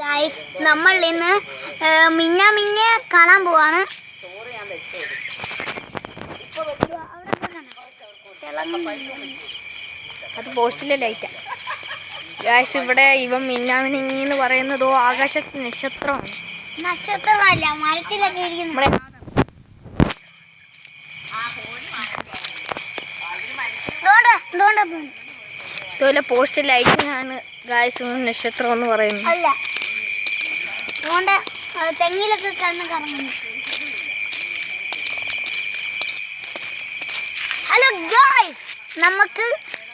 Guys, നമ്മൾ ഇന്ന് മിന്നെ കാണാൻ പോവാണ്. അത് പോസ്റ്റിലെ ലൈറ്റാ ഗൈസ്. ഇവിടെ ഇവൻ മിന്നാമിനിങ്ങി പറയുന്നതോ ആകാശ നക്ഷത്രമാണ്. നക്ഷത്രമല്ല, മരത്തിലൊക്കെ ഇരിക്കുന്നു. ഇതുപോലെ പോസ്റ്റ് ലൈറ്റിനാണ് ഗൈസ് നക്ഷത്രം എന്ന് പറയുന്നത്. അല്ല, അതുകൊണ്ട് തെങ്ങിലൊക്കെ കിടന്ന് കറങ്ങുന്നു. ഹലോ ഗൈസ്, നമുക്ക്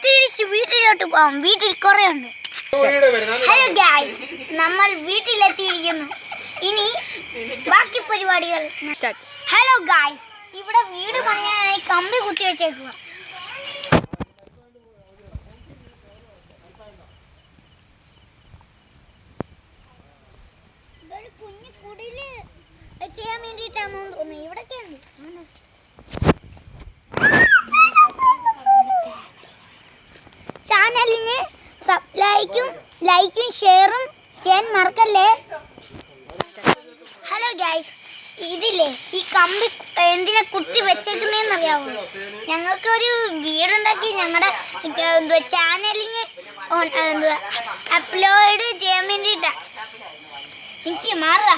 തിരിച്ച് വീട്ടിലോട്ട് പോകാം. വീട്ടിൽ കുറേ ഉണ്ട്. ഹലോ ഗൈസ്, നമ്മൾ വീട്ടിലെത്തിയിരിക്കുന്നു. ഇനി ബാക്കി പരിപാടികൾ. ഹലോ ഗൈസ്, ഇവിടെ വീട് പണിയാനായി കമ്പി കുത്തി വെച്ചേക്കുക. ഇതൊരു കുഞ്ഞു കുടില് ചെയ്യാൻ വേണ്ടിയിട്ടാണെന്ന് തോന്നുന്നു. ഇവിടൊക്കെയുണ്ട്. ചാനലിന് ലൈക്കും ഷെയറും ചെയ്യാൻ മറക്കല്ലേ. ഹലോ ഗൈസ്, ഇതില്ലേ ഈ കമ്പി എന്തിനാ കുത്തി വെച്ചേക്കുന്നതെന്നറിയാമോ? ഞങ്ങൾക്കൊരു വീടുണ്ടാക്കി ഞങ്ങളുടെ ചാനലിന് അപ്ലോഡ് ചെയ്യാൻ വേണ്ടിയിട്ടാ. എനിക്ക് മാറാ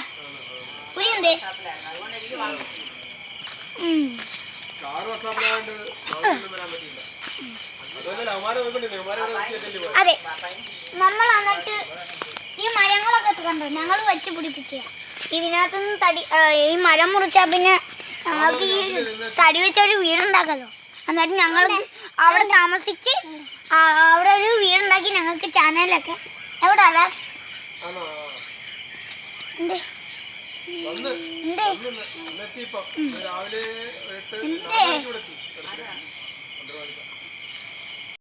പുരിയന്തേ. അതെ, നമ്മൾ എന്നിട്ട് ഈ മരങ്ങളൊക്കെ കണ്ടോ, ഞങ്ങൾ വെച്ച് പിടിപ്പിച്ച. ഇതിനകത്തുനിന്ന് ഈ മരം മുറിച്ചാൽ പിന്നെ ഞങ്ങൾക്ക് ഈ തടി വെച്ചൊരു വീടുണ്ടാക്കാമല്ലോ. എന്നിട്ട് ഞങ്ങൾ അവിടെ താമസിച്ച് അവിടെ ഒരു വീടുണ്ടാക്കി ഞങ്ങൾക്ക് ചാനലൊക്കെ. എവിടെ അതാ എന്തേ